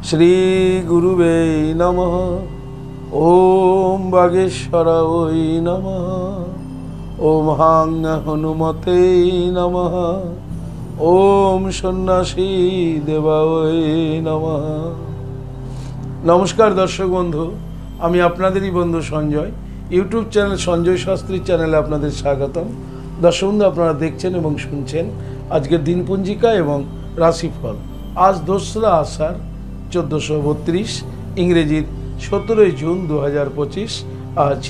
শ্রী গুরুবে নমঃ। ওম বাগেশ্বরায় নমঃ। ওম হাং হনুমতে নমঃ। ওম সন্ন্যাসী দেবায় নমঃ। নমস্কার দর্শক বন্ধু, আমি আপনাদেরই বন্ধু সঞ্জয়। ইউটিউব চ্যানেল সঞ্জয় শাস্ত্রী চ্যানেলে আপনাদের স্বাগতম। দর্শক বন্ধু, আপনারা দেখছেন এবং শুনছেন আজকের দিনপঞ্জিকা এবং রাশিফল। আজ 2রা আষাঢ় 1432, ইংরেজির 17 জুন 2025। আজ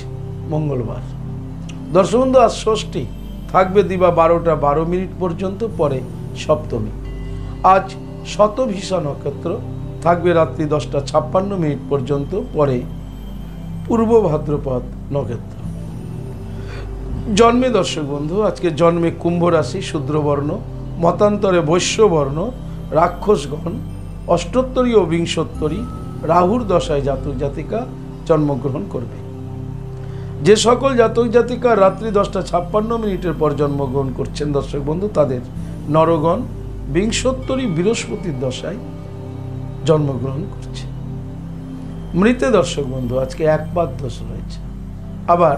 মঙ্গলবার। দর্শক বন্ধু, আজ ষষ্ঠী, থাকবে দিবা 12টা 12 মিনিট পর্যন্ত, পরে সপ্তমী। আজ শতভিষা নক্ষত্র, থাকবে রাত্রি 10টা 56 মিনিট পর্যন্ত, পরে পূর্ব ভাদ্রপদ নক্ষত্র। জন্মে দর্শক বন্ধু, আজকে জন্মে কুম্ভ রাশি, শূদ্রবর্ণ, মতান্তরে বৈশ্যবর্ণ, রাক্ষসগণ, অষ্টোত্তরী ও বিংশোত্তরী রাহুর দশায় জাতক জাতিকা জন্মগ্রহণ করবে। যে সকল জাতক জাতিকা রাত্রি 10টা 56 মিনিটের পর জন্মগ্রহণ করছেন দর্শক বন্ধু, তাদের নরগণ বিংশোত্তরী বৃহস্পতির দশায় জন্মগ্রহণ করছে। মৃতে দর্শক বন্ধু, আজকে একপাদ দোষ রয়েছে। আবার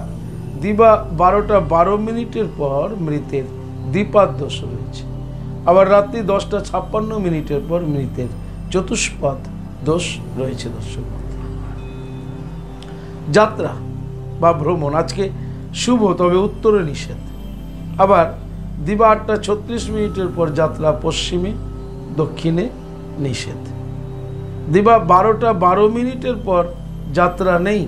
দিবা 12টা 12 মিনিটের পর মৃতের দ্বিপাদ দোষ রয়েছে। আবার রাত্রি 10টা 56 মিনিটের পর মৃতের চতুষ্পদ দোষ রয়েছে দর্শক বন্ধু। যাত্রা বা ভ্রমণ আজকে শুভ, তবে উত্তরে নিষেধ। আবার দিবা 8টা 36 মিনিটের পর যাত্রা পশ্চিমে, দক্ষিণে নিষেধ। দিবা 12টা 12 মিনিটের পর যাত্রা নেই।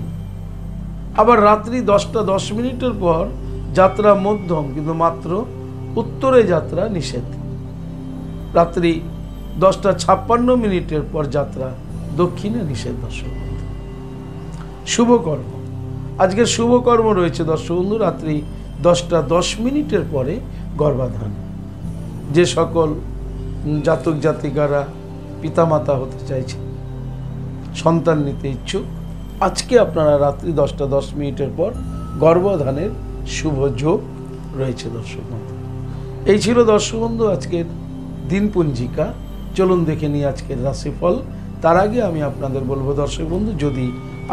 আবার রাত্রি 10টা 10 মিনিটের পর যাত্রা মধ্যম, কিন্তু মাত্র উত্তরে যাত্রা নিষেধ। রাত্রি 10টা 56 মিনিটের পর যাত্রা দক্ষিণে নিষেধ দর্শক বন্ধু। শুভকর্ম আজকের শুভকর্ম রয়েছে দর্শক বন্ধু, রাত্রি 10টা 10 মিনিটের পরে গর্ভাধান। যে সকল জাতক জাতিকারা পিতামাতা হতে চাইছে, সন্তান নিতে ইচ্ছুক, আজকে আপনারা রাত্রি 10টা 10 মিনিটের পর গর্ভধানের শুভ যোগ রয়েছে দর্শক বন্ধু। এই ছিল দর্শক বন্ধু আজকের দিনপঞ্জিকা। চলুন দেখে নিই আজকের রাশিফল। তার আগে আমি আপনাদের বলবো দর্শক বন্ধু, যদি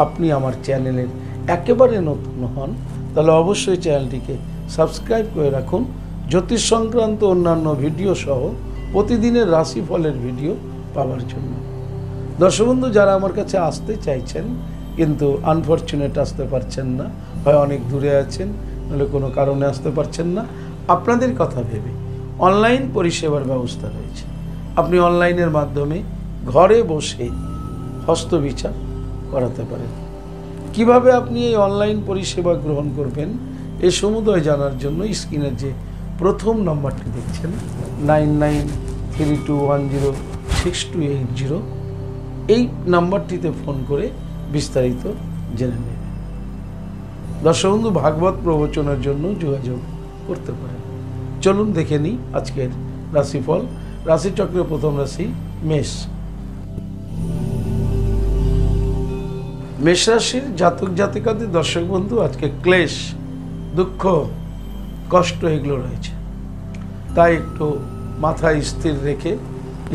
আপনি আমার চ্যানেলের একেবারে নতুন হন, তাহলে অবশ্যই চ্যানেলটিকে সাবস্ক্রাইব করে রাখুন। জ্যোতিষ সংক্রান্ত অন্যান্য ভিডিও সহ প্রতিদিনের রাশিফলের ভিডিও পাওয়ার জন্য। দর্শক বন্ধু, যারা আমার কাছে আসতে চাইছেন কিন্তু আনফরচুনেট আসতে পারছেন না, হয় অনেক দূরে আছেন, নাহলে কোনো কারণে আসতে পারছেন না, আপনাদের কথা ভেবে অনলাইন পরিষেবার ব্যবস্থা রয়েছে। আপনি অনলাইনের মাধ্যমে ঘরে বসে হস্তবিচার করাতে পারেন। কিভাবে আপনি এই অনলাইন পরিষেবা গ্রহণ করবেন, এ সমুদয় জানার জন্য স্ক্রিনের যে প্রথম নম্বরটি দেখছেন 9932106280, এই নাম্বারটিতে ফোন করে বিস্তারিত জেনে নেবেন। দর্শক বন্ধু, ভাগবত প্রবচনের জন্য যোগাযোগ করতে পারেন। চলুন দেখে নিই আজকের রাশিফল। রাশিচক্রের প্রথম রাশি মেষ। মেষ রাশির জাতক জাতিকাদের দর্শক বন্ধু, আজকে ক্লেশ, দুঃখ, কষ্ট এগুলো রয়েছে। তাই একটু মাথায় স্থির রেখে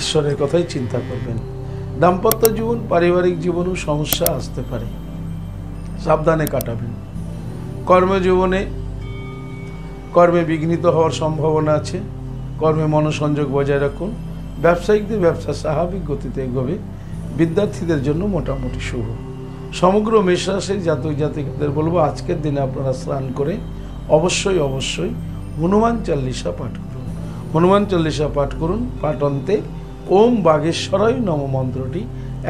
ঈশ্বরের কথাই চিন্তা করবেন। দাম্পত্য জীবন, পারিবারিক জীবনেও সমস্যা আসতে পারে, সাবধানে কাটাবেন। কর্মজীবনে কর্মে বিঘ্নিত হওয়ার সম্ভাবনা আছে, কর্মে মনোসংযোগ বজায় রাখুন। ব্যবসায়িকদের ব্যবসা স্বাভাবিক গতিতে এগোবে। বিদ্যার্থীদের জন্য মোটামুটি শুভ। সমগ্র মেষ রাশির জাতক জাতিকাদের বলবো, আজকের দিনে আপনারা স্নান করে অবশ্যই হনুমান চাল্লিশা পাঠ করুন। হনুমান চাল্লিশা পাঠ করুন। পাঠ অন্তে ওম বাগেশ্বরায় নমঃ মন্ত্রটি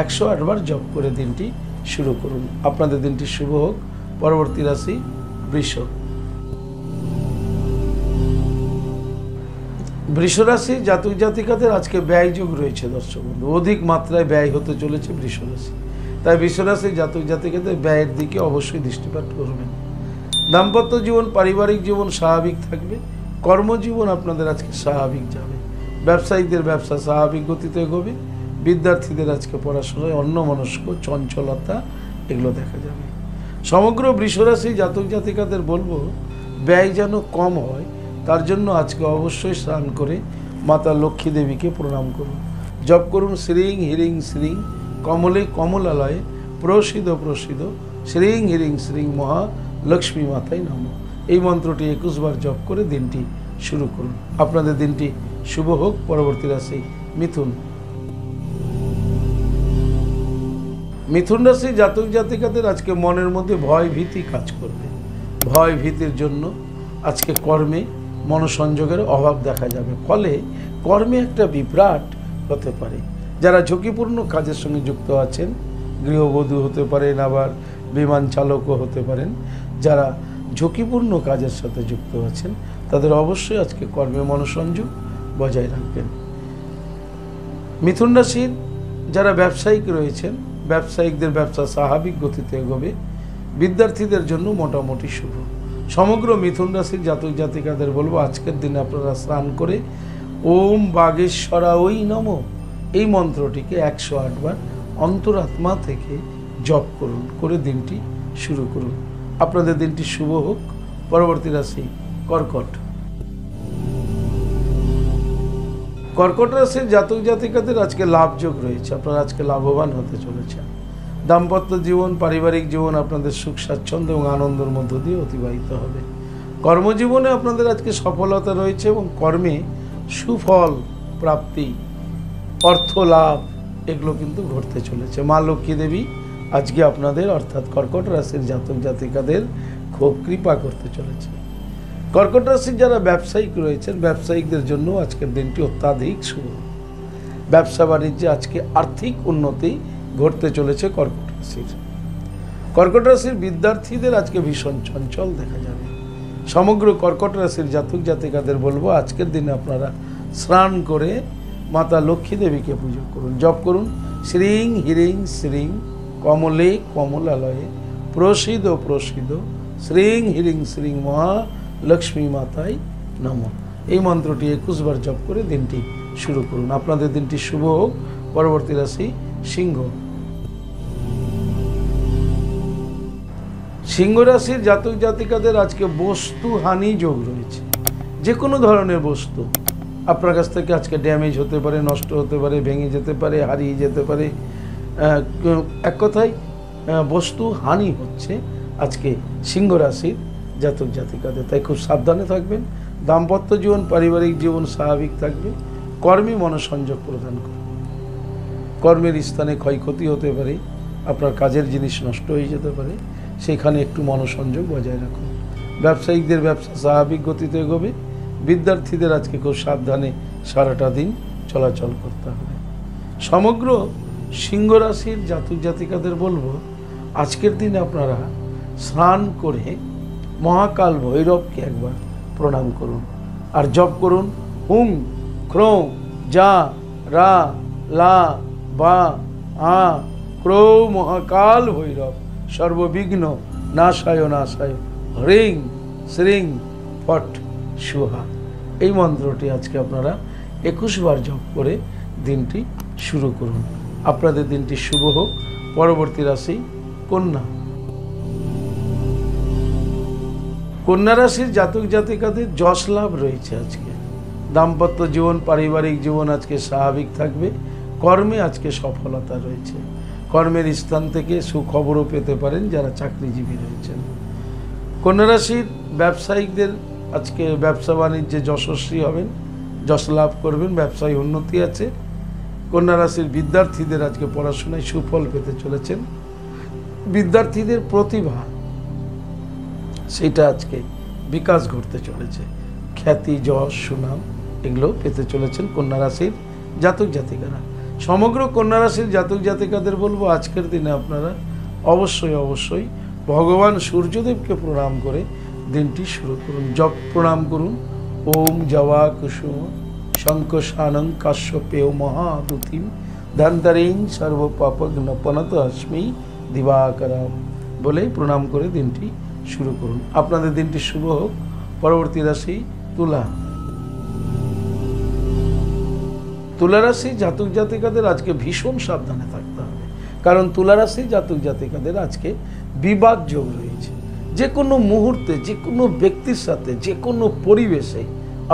108 বার জপ করে দিনটি শুরু করুন। আপনাদের দিনটি শুভ হোক। পরবর্তী রাশি বৃষ। বৃষ রাশি জাতক জাতিকাদের আজকে ব্যয় যুগ রয়েছে দর্শক বন্ধু, অধিক মাত্রায় ব্যয় হতে চলেছে বৃষ রাশি। তাই বৃষ রাশি জাতক জাতিকাদের ব্যয়ের দিকে অবশ্যই দৃষ্টিপাত করবেন। দাম্পত্য জীবন, পারিবারিক জীবন স্বাভাবিক থাকবে। কর্মজীবন আপনাদের আজকে স্বাভাবিক যাবে। ব্যবসায়ীদের ব্যবসা স্বাভাবিক গতিতে এগোবে। বিদ্যার্থীদের আজকে পড়াশোনায় অন্যমনস্ক, চঞ্চলতা এগুলো দেখা যাবে। সমগ্র বৃষ রাশি জাতক জাতিকাদের বলবো, ব্যয় যেন কম হয়, তার জন্য আজকে অবশ্যই স্নান করে মাতা লক্ষ্মী দেবীকে প্রণাম করুন। জপ করুন শ্রীং হ্রিং শ্রীং কমলে কমলালয়ে প্রসিদ প্রসিদ শ্রীং হ্রিং শ্রীং মহা লক্ষ্মী মাতায় নমঃ। এই মন্ত্রটি 21 বার জপ করে দিনটি শুরু করুন। আপনাদের দিনটি শুভ হোক। পরবর্তী রাশি মিথুন। মিথুন রাশি জাতক জাতিকাদের আজকে মনের মধ্যে ভয় ভীতি কাজ করবে। ভয় ভীতির জন্য আজকে কর্মে মনোসংযোগের অভাব দেখা যাবে, ফলে কর্মে একটা বিভ্রাট হতে পারে। যারা ঝুঁকিপূর্ণ কাজের সঙ্গে যুক্ত আছেন, গৃহবধূ হতে পারেন, আবার বিমান চালকও হতে পারেন, যারা ঝুঁকিপূর্ণ কাজের সাথে যুক্ত আছেন তাদের অবশ্যই আজকে কর্মে মনোসংযোগ বজায় রাখবেন। মিথুন রাশির যারা ব্যবসায়িক রয়েছেন, ব্যবসায়িকদের ব্যবসা স্বাভাবিক গতিতে এগোবে। বিদ্যার্থীদের জন্য মোটামুটি শুভ। সমগ্র মিথুন রাশির জাতক জাতিকাদের বলবো আজকের দিনে আপনারা স্নান করে ওম বাগেশ্বরায় নমঃ এই মন্ত্রটিকে 108 বার অন্তরাত্মা থেকে জপ করুন, করে দিনটি শুরু করুন। আপনাদের দিনটি শুভ হোক। পরবর্তী রাশি কর্কট। কর্কট রাশির জাতক জাতিকাদের আজকে লাভযোগ রয়েছে। আপনারা আজকে লাভবান হতে চলেছেন। দাম্পত্য জীবন, পারিবারিক জীবন আপনাদের সুখ স্বাচ্ছন্দ্য এবং আনন্দের মধ্য দিয়ে অতিবাহিত হবে। কর্মজীবনে আপনাদের আজকে সফলতা রয়েছে এবং কর্মে সুফল প্রাপ্তি, অর্থ লাভ এগুলো কিন্তু ঘটতে চলেছে। মা লক্ষ্মী দেবী আজকে আপনাদের অর্থাৎ কর্কট রাশির জাতক জাতিকাদের খুব কৃপা করতে চলেছে। কর্কট রাশির যারা ব্যবসায়িক রয়েছেন, ব্যবসায়িকদের জন্য আজকের দিনটি অত্যাধিক শুভ। ব্যবসা বাণিজ্যে আজকে আর্থিক উন্নতি ঘটতে চলেছে কর্কট রাশির। কর্কট রাশির বিদ্যার্থীদের আজকে ভীষণ চঞ্চল দেখা যাবে। সমগ্র কর্কট রাশির জাতক জাতিকাদের বলবো আজকের দিনে আপনারা স্নান করে মাতা লক্ষ্মী দেবীকে পুজো করুন, জপ করুন শ্রীং হ্রিং শ্রীং কমলে কমলালয়ে প্রসিদ প্রসিদ শ্রীং হ্রিং শ্রীং মহা লক্ষ্মী মাতায় নমঃ। এই মন্ত্রটি 21 বার জপ করে দিনটি শুরু করুন। আপনাদের দিনটি শুভ হোক। পরবর্তী রাশি সিংহ। সিংহ রাশির জাতক জাতিকাদের আজকে বস্তু হানি যোগ রয়েছে। যে কোনো ধরনের বস্তু আপনার কাছ থেকে আজকে ড্যামেজ হতে পারে, নষ্ট হতে পারে, ভেঙে যেতে পারে, হারিয়ে যেতে পারে। এক কথায় বস্তু হানি হচ্ছে আজকে সিংহ রাশির জাতক জাতিকাদের, তাই খুব সাবধানে থাকবেন। দাম্পত্য জীবন, পারিবারিক জীবন স্বাভাবিক থাকবে। কর্মে মনোসংযোগ প্রদান করুন। কর্মের স্থানে ক্ষয়ক্ষতি হতে পারে, আপনার কাজের জিনিস নষ্ট হয়ে যেতে পারে, সেখানে একটু মনোসংযোগ বজায় রাখুন। ব্যবসায়িকদের ব্যবসা স্বাভাবিক গতিতে এগোবে। বিদ্যার্থীদের আজকে খুব সাবধানে সারাটা দিন চলাচল করতে হবে। সমগ্র সিংহ রাশির জাতক জাতিকাদের বলবো আজকের দিনে আপনারা স্নান করে মহাকাল ভৈরবকে একবার প্রণাম করুন আর জপ করুন হুং ক্রৌ যা রা লা বা আ ক্রৌ মহাকাল ভৈরব সর্ববিঘ্ন নাশায় নাশায় হ্রিং শ্রীং ফট সুহা। এই মন্ত্রটি আজকে আপনারা 21 বার জপ করে দিনটি শুরু করুন। আপনাদের দিনটি শুভ হোক। পরবর্তী রাশি কন্যা। কন্যা রাশির জাতক জাতিকাদের যশ লাভ রয়েছে আজকে। দাম্পত্য জীবন, পারিবারিক জীবন আজকে স্বাভাবিক থাকবে। কর্মে আজকে সফলতা রয়েছে। কর্মের স্থান থেকে সুখবরও পেতে পারেন যারা চাকরিজীবী রয়েছেন। কন্যা রাশির ব্যবসায়িকদের আজকে ব্যবসা বাণিজ্যে যশস্বী হবেন, যশ লাভ করবেন, ব্যবসায় উন্নতি আছে। কন্যা রাশির বিদ্যার্থীদের আজকে পড়াশোনায় সুফল পেতে চলেছেন। বিদ্যার্থীদের প্রতিভা সেটা আজকে বিকাশ ঘটতে চলেছে। খ্যাতি, যশ, সুনাম এগুলো পেতে চলেছেন কন্যা রাশির জাতক জাতিকারা। সমগ্র কন্যা রাশির জাতক জাতিকাদের বলবো আজকের দিনে আপনারা অবশ্যই অবশ্যই ভগবান সূর্যদেবকে প্রণাম করে দিনটি শুরু করুন। জপ প্রণাম করুন ওম জবা কুসুম শঙ্কশানং কাশ্যপেয় মহাদুতিম ধন্তরিং সর্বপাপগ্ন পনত অস্মি দিবাকরম বলে প্রণাম করে দিনটি শুরু করুন। আপনাদের দিনটি শুভ হোক। পরবর্তী রাশি তুলা। তুলা রাশি জাতক জাতিকাদের আজকে ভীষণ সাবধানে থাকতে হবে, কারণ তুলা রাশি জাতক জাতিকাদের আজকে বিবাদ যোগ রয়েছে। যে কোনো মুহূর্তে, যে কোনো ব্যক্তির সাথে, যে কোনো পরিবেশে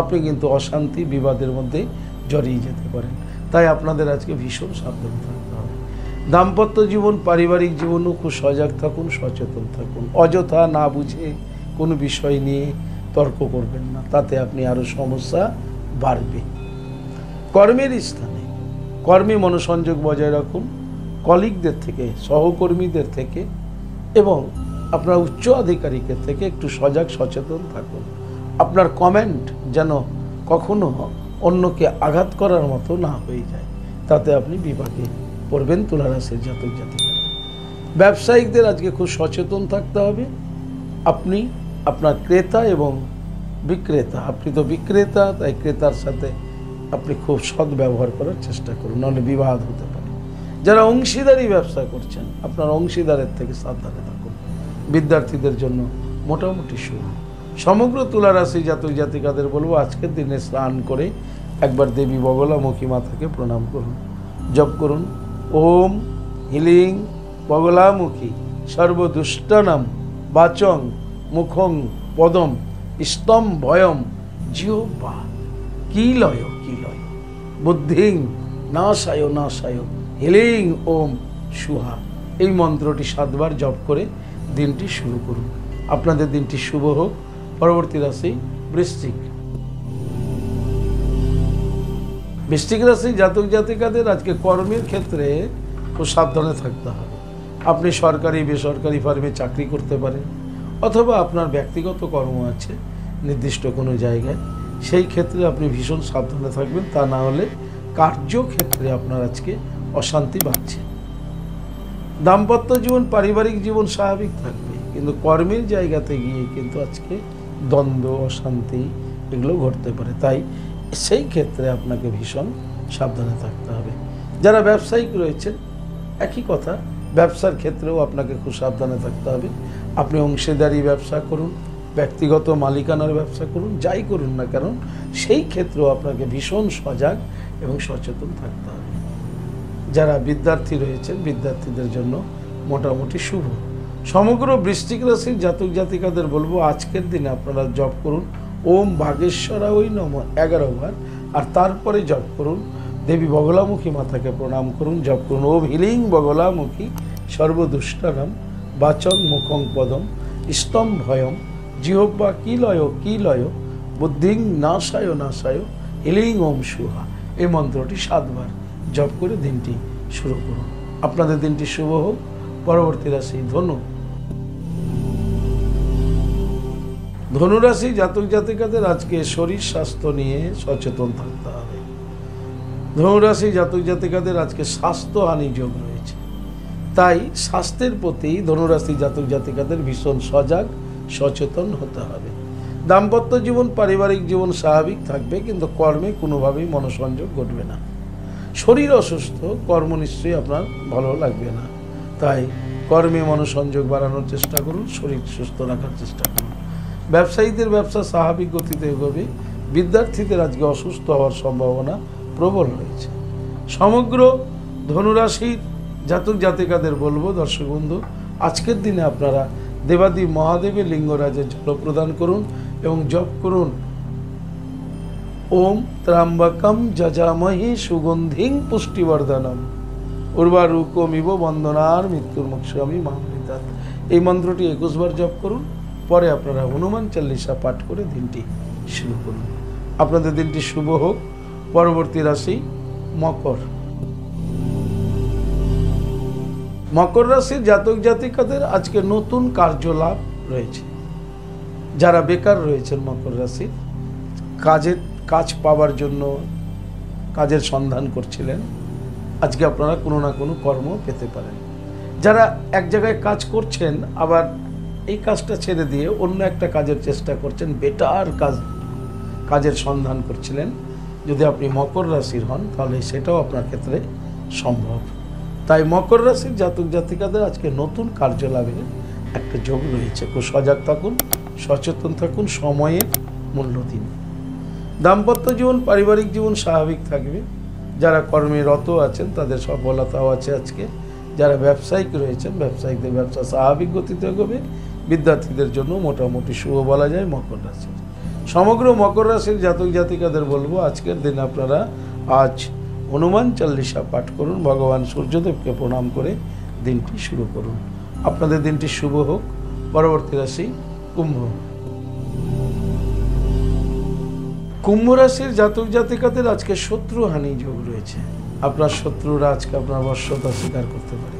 আপনি কিন্তু অশান্তি, বিবাদের মধ্যে জড়িয়ে যেতে পারেন। তাই আপনাদের আজকে ভীষণ সাবধানে থাকতে হবে। দাম্পত্য জীবন পারিবারিক জীবনও খুব সজাগ থাকুন, সচেতন থাকুন। অযথা না বুঝে কোনো বিষয় নিয়ে তর্ক করবেন না, তাতে আপনি আরও সমস্যা বাড়বে। কর্মের স্থানে কর্মে মনোসংযোগ বজায় রাখুন, কলিগদের থেকে, সহকর্মীদের থেকে এবং আপনার উচ্চ আধিকারিকের থেকে একটু সজাগ সচেতন থাকুন। আপনার কমেন্ট যেন কখনো অন্যকে আঘাত করার মতো না হয়ে যায়, তাতে আপনি বিপাকে পড়বেন তুলা রাশির জাতক জাতিকারা। ব্যবসায়িকদের আজকে খুব সচেতন থাকতে হবে। আপনি আপনার ক্রেতা এবং বিক্রেতা, আপনি তো বিক্রেতা, তাই ক্রেতার সাথে আপনি খুব সৎ ব্যবহার করার চেষ্টা করুন, নাহলে বিবাদ হতে পারে। যারা অংশীদারি ব্যবসা করছেন, আপনার অংশীদারের থেকে সাবধানে থাকুন। বিদ্যার্থীদের জন্য মোটামুটি শুভ। সমগ্র তুলা রাশি জাতক জাতিকাদের বলবো আজকের দিনে স্নান করে একবার দেবী বগলামুখী মাতাকে প্রণাম করুন, জপ করুন ওম হিলিং বগলামুখী সর্বদুষ্টনাম বাচং মুখং পদম স্তম ভয়ম জিহ্বা কিলয় কিলয় বুদ্ধিং নাশায় নাশায় হিলিং ওম সুহা। এই মন্ত্রটি 7 বার জপ করে দিনটি শুরু করুন। আপনাদের দিনটি শুভ হোক। পরবর্তী রাশি বৃশ্চিক। বৃশ্চিক রাশি জাতক জাতিকাদের আজকে কর্মের ক্ষেত্রে খুব সাবধানে থাকতে হবে। আপনি সরকারি বেসরকারি ফার্মে চাকরি করতে পারেন, অথবা আপনার ব্যক্তিগত কর্ম আছে নির্দিষ্ট কোনো জায়গায়, সেই ক্ষেত্রে আপনি ভীষণ সাবধানে থাকবেন, তা না হলে কার্যক্ষেত্রে আপনার আজকে অশান্তি বাড়ছে। দাম্পত্য জীবন পারিবারিক জীবন স্বাভাবিক থাকবে, কিন্তু কর্মের জায়গাতে গিয়ে কিন্তু আজকে দ্বন্দ্ব অশান্তি এগুলো ঘটতে পারে, তাই সেই ক্ষেত্রে আপনাকে ভীষণ সাবধানে থাকতে হবে। যারা ব্যবসায়িক রয়েছেন একই কথা, ব্যবসার ক্ষেত্রেও আপনাকে খুব সাবধানে থাকতে হবে। আপনি অংশীদারি ব্যবসা করুন, ব্যক্তিগত মালিকানার ব্যবসা করুন, যাই করুন না কেন সেই ক্ষেত্রেও আপনাকে ভীষণ সজাগ এবং সচেতন থাকতে হবে। যারা বিদ্যার্থী রয়েছেন বিদ্যার্থীদের জন্য মোটামুটি শুভ। সমগ্র বৃশ্চিক রাশির জাতক জাতিকাদের বলবো আজকের দিনে আপনারা জপ করুন ওম ভাগেশ্বরা ওই নম 11 বার, আর তারপরে জপ করুন দেবী বগলামুখী মাতাকে প্রণাম করুন, জপ করুন ওম হিলিং বগলামুখী সর্বদুষ্টনাম বাচং মুখং পদম স্তম ভয়ম জিহ্বা কিলয় কিলয় বুদ্ধিং নাশায় নাশায় হিলিং ওম সুহা। এই মন্ত্রটি 7 বার জপ করে দিনটি শুরু করুন। আপনাদের দিনটি শুভ হোক। পরবর্তী রাশি ধনু। ধনুরাশি জাতক জাতিকাদের আজকে শরীর স্বাস্থ্য নিয়ে সচেতন থাকতে হবে। ধনুরাশি জাতক জাতিকাদের আজকে স্বাস্থ্যহানি যোগ রয়েছে, তাই স্বাস্থ্যের প্রতি ধনুরাশি জাতক জাতিকাদের ভীষণ সজাগ সচেতন হতে হবে। দাম্পত্য জীবন পারিবারিক জীবন স্বাভাবিক থাকবে, কিন্তু কর্মে কোনোভাবেই মনোসংযোগ ঘটবে না। শরীর অসুস্থ, কর্ম নিশ্চয়ই আপনার ভালো লাগবে না, তাই কর্মে মনোসংযোগ বাড়ানোর চেষ্টা করুন, শরীর সুস্থ রাখার চেষ্টা করুন। ব্যবসায়ীদের ব্যবসা স্বাভাবিক গতিতে এগোবে। বিদ্যার্থীদের আজকে অসুস্থ হওয়ার সম্ভাবনা প্রবল রয়েছে। সমগ্র ধনুরাশির জাতক জাতিকাদের বলবো দর্শক বন্ধু আজকের দিনে আপনারা দেবাদেব মহাদেবের লিঙ্গরাজে জল প্রদান করুন এবং জপ করুন ওম ত্রাম্বকম যজামহি সুগন্ধিং পুষ্টিবর্ধনম উর্বারুকমিব বন্দনার মৃত্যুর মোক্ষামি মামৃতাৎ। এই মন্ত্রটি 21 বার জপ করুন, পরে আপনারা হনুমান চাল্লিশা পাঠ করে দিনটি শুরু করুন। আপনাদের দিনটি শুভ হোক। পরবর্তী রাশি মকর। মকর রাশির জাতক জাতিকাদের আজকে নতুন কার্যলাভ রয়েছে। যারা বেকার রয়েছেন মকর রাশির, কাজ পাওয়ার জন্য কাজের সন্ধান করছিলেন, আজকে আপনারা কোনো না কোনো কর্ম পেতে পারেন। যারা এক জায়গায় কাজ করছেন আবার এই কাজটা ছেড়ে দিয়ে অন্য একটা কাজের চেষ্টা করছেন, বেটার কাজের সন্ধান করছিলেন, যদি আপনি মকর রাশির হন তাহলে সেটাও আপনার ক্ষেত্রে সম্ভব। তাই মকর রাশির জাতক জাতিকাদের আজকে নতুন কার্যলাভের একটা যোগ রয়েছে। খুব সজাগ থাকুন, সচেতন থাকুন, সময়ের মূল্য দিন। দাম্পত্য জীবন পারিবারিক জীবন স্বাভাবিক থাকবে। যারা কর্মে রত আছেন তাদের সফলতাও আছে আজকে। যারা ব্যবসায়িক রয়েছেন ব্যবসায়িকদের ব্যবসা স্বাভাবিক গতিতে এগোবে। বিদ্যার্থীদের জন্য মোটামুটি শুভ বলা যায় মকর রাশির। সমগ্র মকর রাশির জাতক জাতিকাদের বলবো আজকের দিনে আপনারা আজ হনুমান চল্লিশা পাঠ করুন, ভগবান সূর্যদেবকে প্রণাম করে দিনটি শুরু করুন। আপনাদের দিনটি শুভ হোক। পরবর্তী রাশি কুম্ভ। কুম্ভ রাশির জাতক জাতিকাদের আজকে শত্রুহানি যোগ রয়েছে। আপনার শত্রুরা আজকে আপনার বশ্যতা স্বীকার করতে পারে।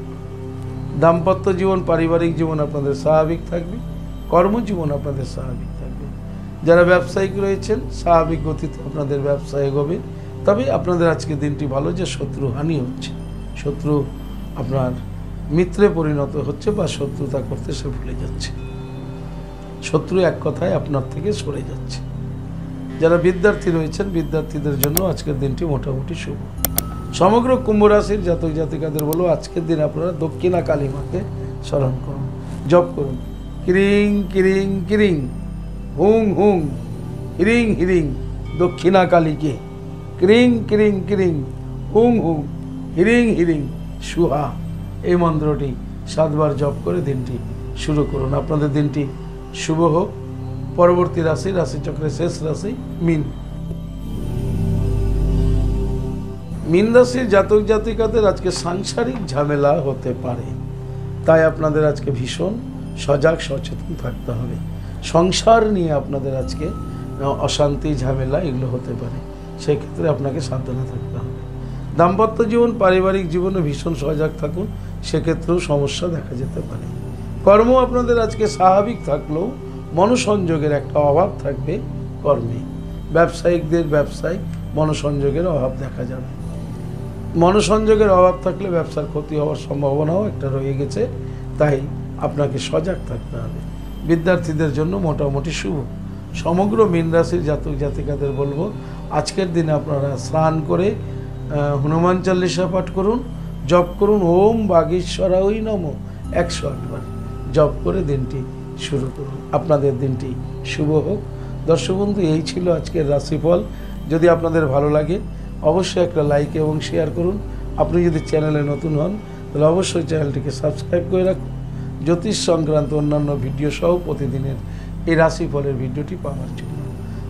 দাম্পত্য জীবন, পারিবারিক জীবন আপনাদের স্বাভাবিক থাকবে। কর্মজীবন আপনাদের স্বাভাবিক থাকবে। যারা ব্যবসায়িক রয়েছেন, স্বাভাবিক গতিতে আপনাদের ব্যবসা এগোবে। তবে আপনাদের আজকে দিনটি ভালো যে শত্রুহানি হচ্ছে, শত্রু আপনার মিত্রে পরিণত হচ্ছে বা শত্রুতা করতে সে ভুলে যাচ্ছে। শত্রু এক কথায় আপনার থেকে সরে যাচ্ছে। যারা বিদ্যার্থী রয়েছেন, বিদ্যার্থীদের জন্য আজকের দিনটি মোটামুটি শুভ। সমগ্র কুম্ভ রাশির জাতক জাতিকাদের বলবো, আজকের দিন আপনারা দক্ষিণা কালী মাকে স্মরণ করুন, জপ করুন। কিরিং কিরিং কিরিং, হুং হুং, হিরিং হিরিং, দক্ষিণা কালীকে। কিরিং কিরিং কিরিং, হুং হুং, হিরিং হিরিং, সুহা। এই মন্ত্রটি 7 বার জপ করে দিনটি শুরু করুন। আপনাদের দিনটি শুভ হোক। পরবর্তী রাশি, রাশিচক্রের শেষ রাশি মীন। মীন রাশির জাতক জাতিকাদের আজকে সাংসারিক ঝামেলা হতে পারে, তাই আপনাদের আজকে ভীষণ সজাগ সচেতন থাকতে হবে। সংসার নিয়ে আপনাদের আজকে অশান্তি, ঝামেলা এগুলো হতে পারে, সেক্ষেত্রে আপনাকে সাবধানে থাকতে হবে। দাম্পত্য জীবন, পারিবারিক জীবনে ভীষণ সজাগ থাকুন, সেক্ষেত্রেও সমস্যা দেখা যেতে পারে। কর্ম আপনাদের আজকে স্বাভাবিক থাকলেও মনোসংযোগের একটা অভাব থাকবে কর্মে। ব্যবসায়িকদের ব্যবসায় মনোসংযোগের অভাব দেখা যাবে। মনোসংযোগের অভাব থাকলে ব্যবসার ক্ষতি হওয়ার সম্ভাবনাও একটা রয়ে গেছে, তাই আপনাকে সজাগ থাকতে হবে। বিদ্যার্থীদের জন্য মোটামুটি শুভ। সমগ্র মীন রাশির জাতক জাতিকাদের বলবো, আজকের দিনে আপনারা স্নান করে হনুমান চল্লিশা পাঠ করুন, জপ করুন ওম বাগীশ্বরায় নমঃ 108 বার জপ করে দিনটি শুরু করুন। আপনাদের দিনটি শুভ হোক। দর্শক বন্ধু, এই ছিল আজকের রাশিফল। যদি আপনাদের ভালো লাগে অবশ্যই একটা লাইক এবং শেয়ার করুন। আপনি যদি চ্যানেলে নতুন হন তাহলে অবশ্যই চ্যানেলটিকে সাবস্ক্রাইব করে রাখুন, জ্যোতিষ সংক্রান্ত অন্যান্য ভিডিও সহ প্রতিদিনের এই রাশিফলের ভিডিওটি পাওয়ার জন্য।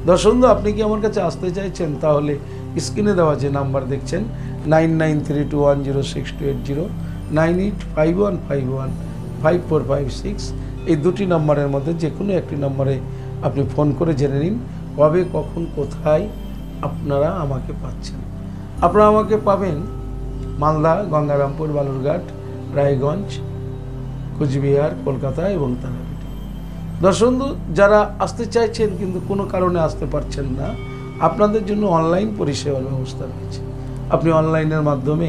দর্শক বন্ধু, আপনি কি আমার কাছে আসতে চাইছেন? তাহলে স্ক্রিনে দেওয়া যে নাম্বার দেখছেন 9932106280, 9851515456, এই দুটি নাম্বারের মধ্যে যে কোনো একটি নাম্বারে আপনি ফোন করে জেনে নিন কবে, কখন, কোথায় আপনারা আমাকে পাচ্ছেন। আপনারা আমাকে পাবেন মালদা, গঙ্গারামপুর, বালুরঘাট, রায়গঞ্জ, কুচবিহার, কলকাতা এবং তারাপীঠে। দর্শক বন্ধু, যারা আসতে চাইছেন কিন্তু কোনো কারণে আসতে পারছেন না, আপনাদের জন্য অনলাইন পরিষেবার ব্যবস্থা রয়েছে। আপনি অনলাইনের মাধ্যমে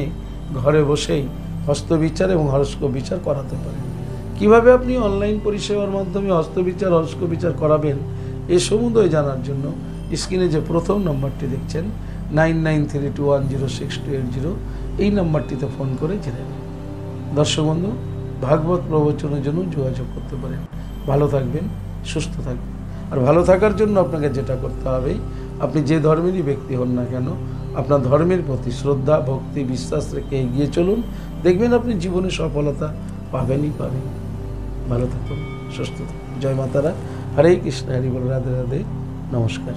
ঘরে বসেই হস্তবিচার এবং হরস্কোপ বিচার করাতে পারেন। কিভাবে আপনি অনলাইন পরিষেবার মাধ্যমে হস্তবিচার, হরস্কোপ বিচার করাবেন এ সমুদয় জানার জন্য স্ক্রিনে যে প্রথম নম্বরটি দেখছেন 9932106280, এই নাম্বারটিতে ফোন করে জেনে নিন। দর্শক বন্ধু, ভাগবত প্রবচনের জন্য যোগাযোগ করতে পারেন। ভালো থাকবেন, সুস্থ থাকবেন। আর ভালো থাকার জন্য আপনাকে যেটা করতে হবে, আপনি যে ধর্মেরই ব্যক্তি হন না কেন, আপনার ধর্মের প্রতি শ্রদ্ধা, ভক্তি, বিশ্বাস রেখে এগিয়ে চলুন। দেখবেন আপনি জীবনে সফলতা পাবেনই পাবেন। ভালো থাকুন, সুস্থ থাকুন। জয় মাতারা। হরে কৃষ্ণ, হরি বল, রাধে রাধে, নমস্কার।